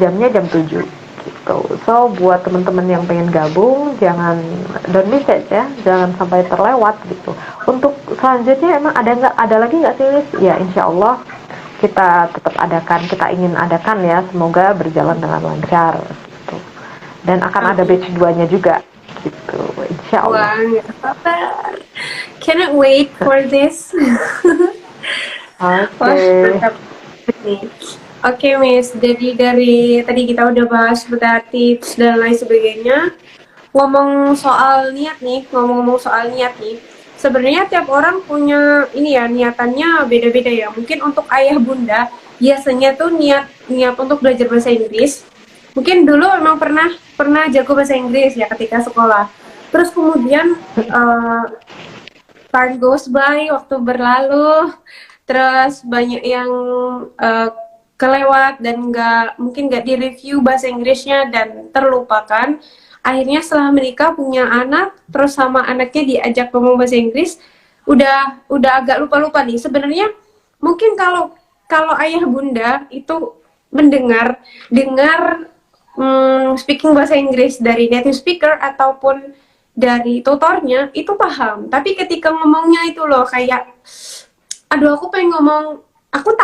Jamnya jam 7. Gitu. So buat teman-teman yang pengen gabung, don't miss it ya, jangan sampai terlewat gitu. Untuk selanjutnya emang ada lagi nggak sih Miss? Ya insya Allah kita tetap adakan, kita ingin adakan ya, semoga berjalan dengan lancar gitu. Dan akan ada batch 2-nya juga gitu, insya Allah. Wah, nggak sabar. Cannot wait for this. Oke. Mantap nih. Oke Miss, jadi dari tadi kita udah bahas seputar tips dan lain sebagainya. Ngomong-ngomong soal niat nih, sebenarnya tiap orang punya ini ya, niatannya beda-beda ya. Mungkin untuk ayah bunda biasanya tuh niat untuk belajar bahasa Inggris. Mungkin dulu memang pernah jago bahasa Inggris ya ketika sekolah. Terus kemudian time goes by, waktu berlalu, terus banyak yang uh, kelewat dan mungkin nggak direview bahasa Inggrisnya dan terlupakan. Akhirnya setelah menikah punya anak, terus sama anaknya diajak ngomong bahasa Inggris, udah agak lupa-lupa nih. Sebenarnya mungkin kalau kalau ayah bunda itu dengar speaking bahasa Inggris dari native speaker ataupun dari tutornya itu paham, tapi ketika ngomongnya itu loh kayak aduh aku pengen ngomong, aku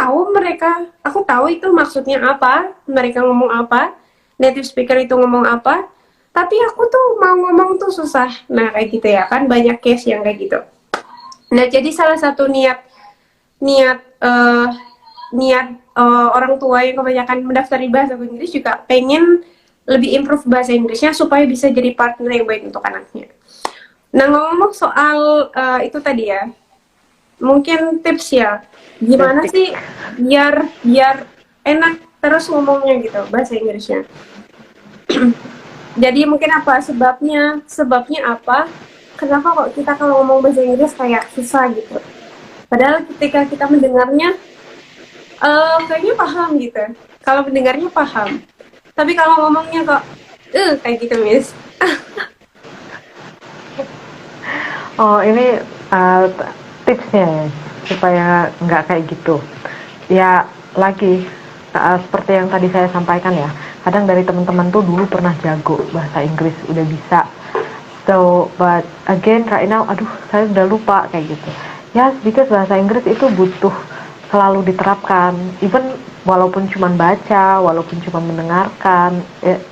tahu itu maksudnya apa, mereka ngomong apa, native speaker itu ngomong apa, tapi aku tuh mau ngomong tuh susah. Nah kayak gitu ya kan, banyak case yang kayak gitu. Nah jadi salah satu niat eh, orang tua yang kebanyakan mendaftar di bahasa Inggris juga pengen lebih improve bahasa Inggrisnya supaya bisa jadi partner yang baik untuk anaknya. Nah ngomong soal itu tadi ya, mungkin tips ya, gimana Basic. sih biar biar enak terus ngomongnya gitu bahasa Inggrisnya. Jadi mungkin apa sebabnya? Sebabnya apa? Kenapa kok kita kalau ngomong bahasa Inggris kayak susah gitu? Padahal ketika kita mendengarnya kayaknya paham gitu. Kalau mendengarnya paham. Tapi kalau ngomongnya kok kayak gitu, Miss. Oh, ini tipsnya ya, supaya nggak kayak gitu. Ya, lagi seperti yang tadi saya sampaikan ya, kadang dari teman-teman tuh dulu pernah jago bahasa Inggris, udah bisa. So, but again, right now, aduh, saya udah lupa kayak gitu. Yes, because bahasa Inggris itu butuh selalu diterapkan, even walaupun cuma baca, walaupun cuma mendengarkan,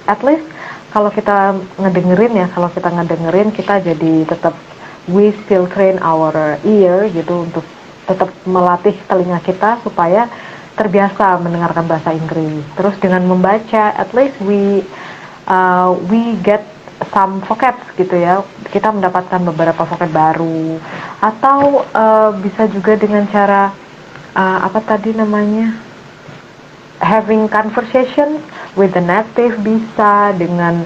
at least kalau kita ngedengerin kita jadi tetap we still train our ear gitu untuk tetap melatih telinga kita supaya terbiasa mendengarkan bahasa Inggris. Terus dengan membaca, at least we get some vocab gitu ya. Kita mendapatkan beberapa vocab baru. Atau bisa juga dengan cara apa tadi namanya? Having conversation with the native, bisa dengan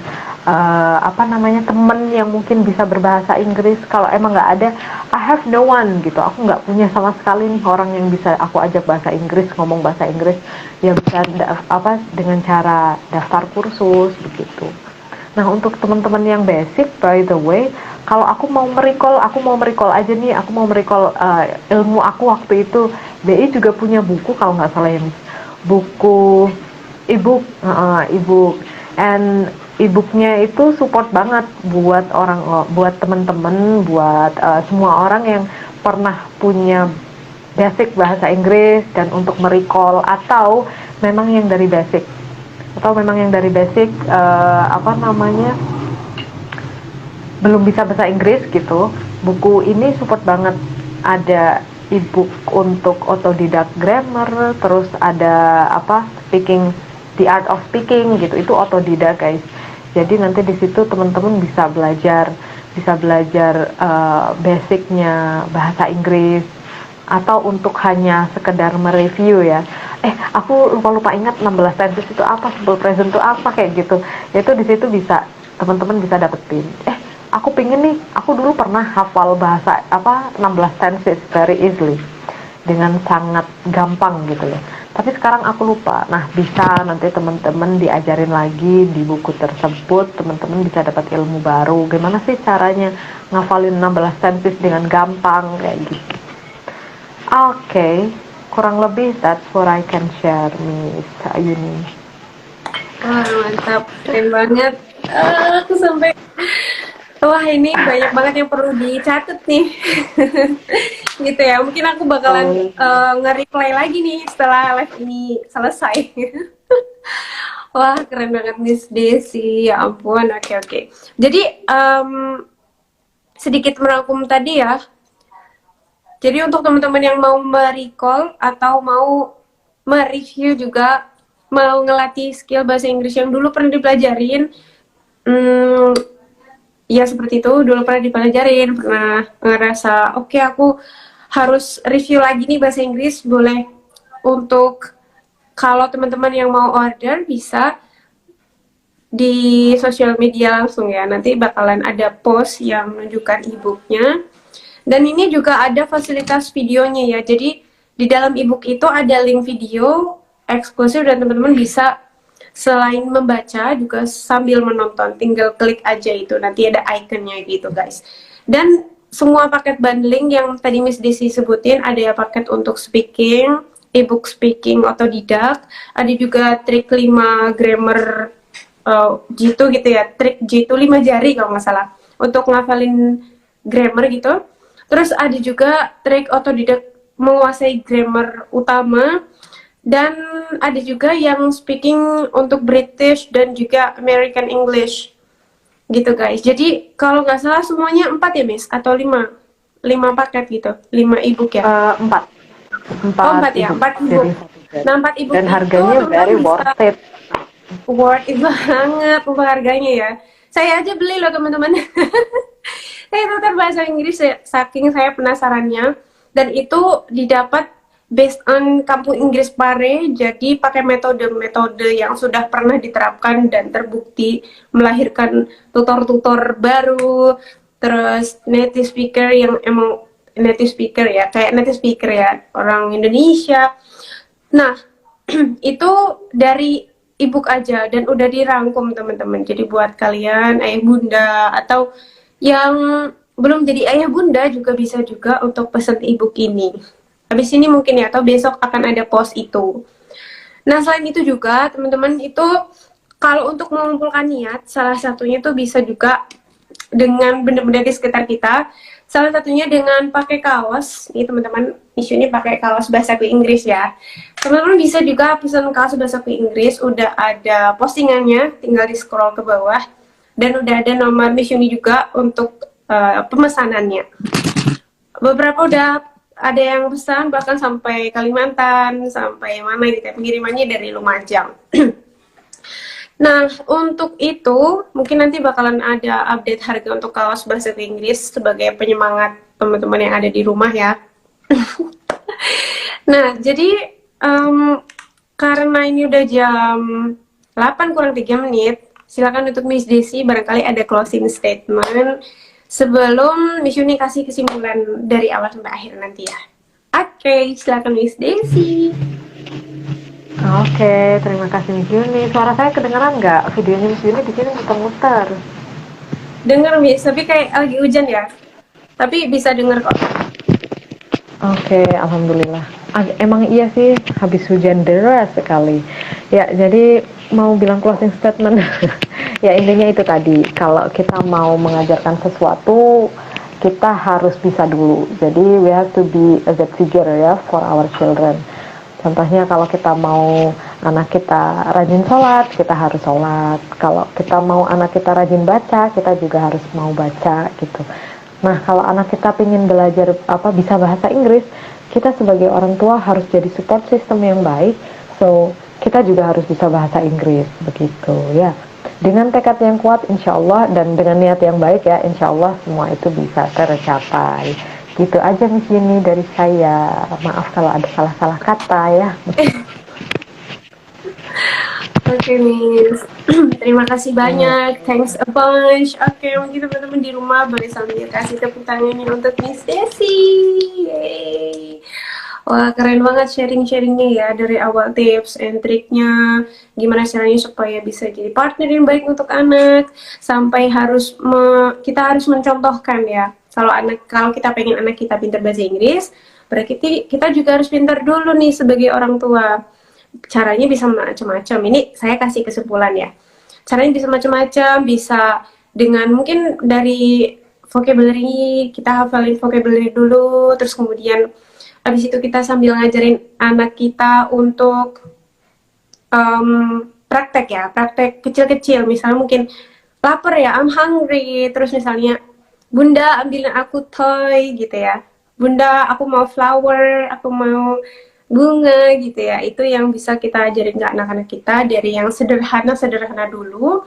apa namanya, temen yang mungkin bisa berbahasa Inggris. Kalau emang nggak ada, I have no one gitu, aku nggak punya sama sekali nih orang yang bisa aku ajak bahasa Inggris, ngomong bahasa Inggris, ya bisa apa, dengan cara daftar kursus begitu. Nah untuk teman-teman yang basic, by the way, kalau aku mau merecall aja nih, aku mau merecall ilmu aku waktu itu. BI juga punya buku kalau nggak salah, yang buku ebook, ebook, and ebooknya itu support banget buat buat teman-teman, buat semua orang yang pernah punya basic bahasa Inggris dan untuk merecall, atau memang yang dari basic, apa namanya, belum bisa bahasa Inggris gitu. Buku ini support banget. Ada ebook untuk autodidact grammar, terus ada apa, speaking, the art of speaking gitu, itu autodidact guys. Jadi nanti di situ teman-teman bisa belajar basicnya bahasa Inggris, atau untuk hanya sekedar mereview ya. Aku lupa ingat 16 tenses itu apa, simple present itu apa, kayak gitu. Itu di situ bisa teman-teman bisa dapetin. Aku pingin nih, aku dulu pernah hafal bahasa 16 tenses very easily, dengan sangat gampang gitu ya. Tapi sekarang aku lupa. Nah, bisa nanti teman-teman diajarin lagi di buku tersebut, teman-teman bisa dapat ilmu baru. Gimana sih caranya ngafalin 16 tenses dengan gampang kayak gitu. Oke, kurang lebih that's what I can share, Miss Ayuni. Wah mantap, keren banget. Aku sampai wah ini banyak banget yang perlu dicatat nih. Gitu ya, mungkin aku bakalan nge-replay lagi nih setelah live ini selesai. Wah keren banget Miss Desi, ya ampun. Oke. Jadi sedikit merangkum tadi ya. Jadi untuk teman-teman yang mau merecall atau mau mereview juga, mau ngelatih skill bahasa Inggris yang dulu pernah dipelajarin, ya seperti itu, dulu pernah dipelajarin, pernah ngerasa oke, aku harus review lagi nih bahasa Inggris, boleh untuk kalau teman-teman yang mau order bisa di sosial media langsung ya. Nanti bakalan ada post yang menunjukkan e-booknya. Dan ini juga ada fasilitas videonya ya. Jadi di dalam e-book itu ada link video eksklusif dan teman-teman bisa selain membaca juga sambil menonton. Tinggal klik aja itu, nanti ada ikonnya gitu guys. Dan semua paket bundling yang tadi Miss Desi sebutin, ada ya paket untuk speaking, e-book speaking otodidak, ada juga trik 5 grammar Jitu gitu ya, trik Jitu 5 jari kalau nggak salah untuk ngafalin grammar gitu. Terus ada juga trik otodidak menguasai grammar utama, dan ada juga yang speaking untuk British dan juga American English gitu guys. Jadi kalau nggak salah semuanya 4 ya Miss, atau 5 paket gitu, 5 ebook ya. 4 Oh 4 ya, 4 ebook. Nah 4 ebook dan itu harganya very worth it. Worth it banget untuk harganya ya. Saya aja beli loh teman-teman. Saya tutor bahasa Inggris ya, saking saya penasarannya. Dan itu didapat based on kampung Inggris Pare, jadi pakai metode-metode yang sudah pernah diterapkan dan terbukti melahirkan tutor-tutor baru, terus native speaker yang emang native speaker ya, kayak native speaker ya, orang Indonesia. Nah, itu dari ebook aja dan udah dirangkum teman-teman. Jadi buat kalian ayah bunda atau yang belum jadi ayah bunda juga bisa juga untuk pesan ebook ini. Habis ini mungkin ya, atau besok akan ada post itu. Nah selain itu juga teman-teman itu kalau untuk mengumpulkan niat, salah satunya tuh bisa juga dengan benda-benda di sekitar kita. Salah satunya dengan pakai kaos. Ini teman-teman, isu ini pakai kaos bahasa Inggris ya. Teman-teman bisa juga pesan kaos bahasa Inggris, udah ada postingannya, tinggal di scroll ke bawah. Dan udah ada nomor Miss Yuni juga untuk pemesanannya. Beberapa udah ada yang pesan bahkan sampai Kalimantan, sampai mana gitu ya, pengirimannya dari Lumajang. Nah, untuk itu mungkin nanti bakalan ada update harga untuk kaos bahasa Inggris sebagai penyemangat teman-teman yang ada di rumah ya. Nah, jadi karena ini udah jam 8 kurang 3 menit, silakan untuk Miss Desi barangkali ada closing statement sebelum Miss Yuni kasih kesimpulan dari awal sampai akhir nanti ya. Oke, silakan Miss Desi. Oke, terima kasih Miss Yuni. Suara saya kedengeran nggak? Videonya Miss Yuni di sini muter-muter. Dengar Miss, tapi kayak lagi hujan ya. Tapi bisa denger kok. Oke, alhamdulillah. Emang iya sih, habis hujan deras sekali. Ya, jadi mau bilang closing statement. Ya intinya itu tadi. Kalau kita mau mengajarkan sesuatu, kita harus bisa dulu. Jadi we have to be a good figure ya for our children. Contohnya kalau kita mau anak kita rajin sholat, kita harus sholat. Kalau kita mau anak kita rajin baca, kita juga harus mau baca gitu. Nah kalau anak kita ingin belajar bisa bahasa Inggris, kita sebagai orang tua harus jadi support system yang baik. So kita juga harus bisa bahasa Inggris begitu ya. Dengan tekad yang kuat insya Allah dan dengan niat yang baik ya, insya Allah semua itu bisa tercapai. Gitu aja Miss Yuni dari saya. Maaf kalau ada salah-salah kata ya. Oke Miss, terima kasih banyak, thanks a bunch. Oke, mungkin teman-teman di rumah boleh sambil kasih tepuk tangannya untuk Miss Desi. Yeay. Wah keren banget sharing-sharingnya ya, dari awal tips and triknya, gimana caranya supaya bisa jadi partner yang baik untuk anak, sampai kita harus mencontohkan ya. Kalau kita pengen anak kita pintar bahasa Inggris, berarti kita juga harus pintar dulu nih sebagai orang tua. Caranya bisa macam-macam. Ini saya kasih kesimpulan ya. Caranya bisa macam-macam, bisa dengan mungkin dari vocabulary, kita hafalin vocabulary dulu, terus kemudian habis itu kita sambil ngajarin anak kita untuk praktek ya, praktek kecil-kecil. Misalnya mungkin lapar ya, I'm hungry, terus misalnya Bunda ambilin aku toy gitu ya. Bunda aku mau flower, aku mau bunga gitu ya. Itu yang bisa kita ajarin ke anak-anak kita dari yang sederhana dulu.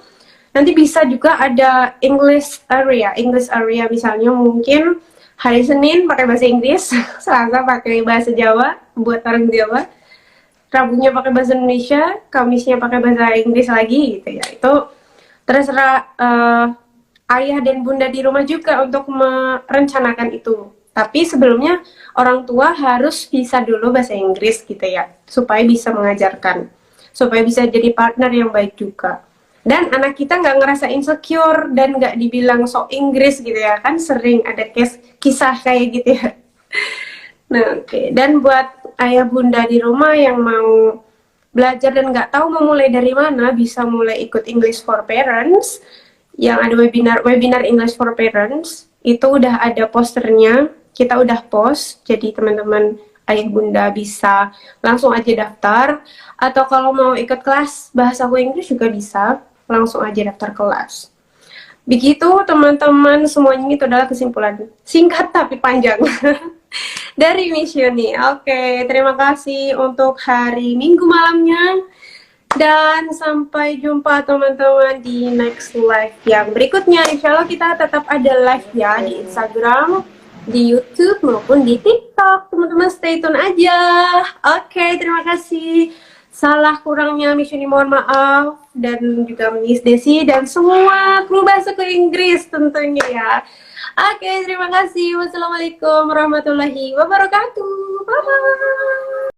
Nanti bisa juga ada English area misalnya mungkin hari Senin pakai bahasa Inggris, Selasa pakai bahasa Jawa buat orang Jawa. Rabunya pakai bahasa Indonesia, Kamisnya pakai bahasa Inggris lagi gitu ya. Itu terserah ayah dan bunda di rumah juga untuk merencanakan itu. Tapi sebelumnya orang tua harus bisa dulu bahasa Inggris gitu ya, supaya bisa mengajarkan, supaya bisa jadi partner yang baik juga. Dan anak kita nggak ngerasa insecure dan nggak dibilang sok Inggris gitu ya, kan sering ada kisah kayak gitu ya. Nah, oke. Dan buat ayah bunda di rumah yang mau belajar dan nggak tahu mau mulai dari mana, bisa mulai ikut English for Parents yang ada webinar English for Parents. Itu udah ada posternya, kita udah post, jadi teman-teman ayah bunda bisa langsung aja daftar. Atau kalau mau ikut kelas bahasa Inggris juga bisa, langsung aja daftar kelas. Begitu teman-teman, semuanya itu adalah kesimpulan singkat tapi panjang dari Missioni. Oke, terima kasih untuk hari Minggu malamnya. Dan sampai jumpa teman-teman di next live yang berikutnya. Insya Allah kita tetap ada live ya di Instagram, di YouTube maupun di TikTok. Teman-teman stay tune aja. Oke, terima kasih. Salah kurangnya Missioni mohon maaf. Dan juga Miss Desi dan semua kru bahasa Inggris tentunya ya. Oke, terima kasih. Wassalamualaikum warahmatullahi wabarakatuh. Bye-bye.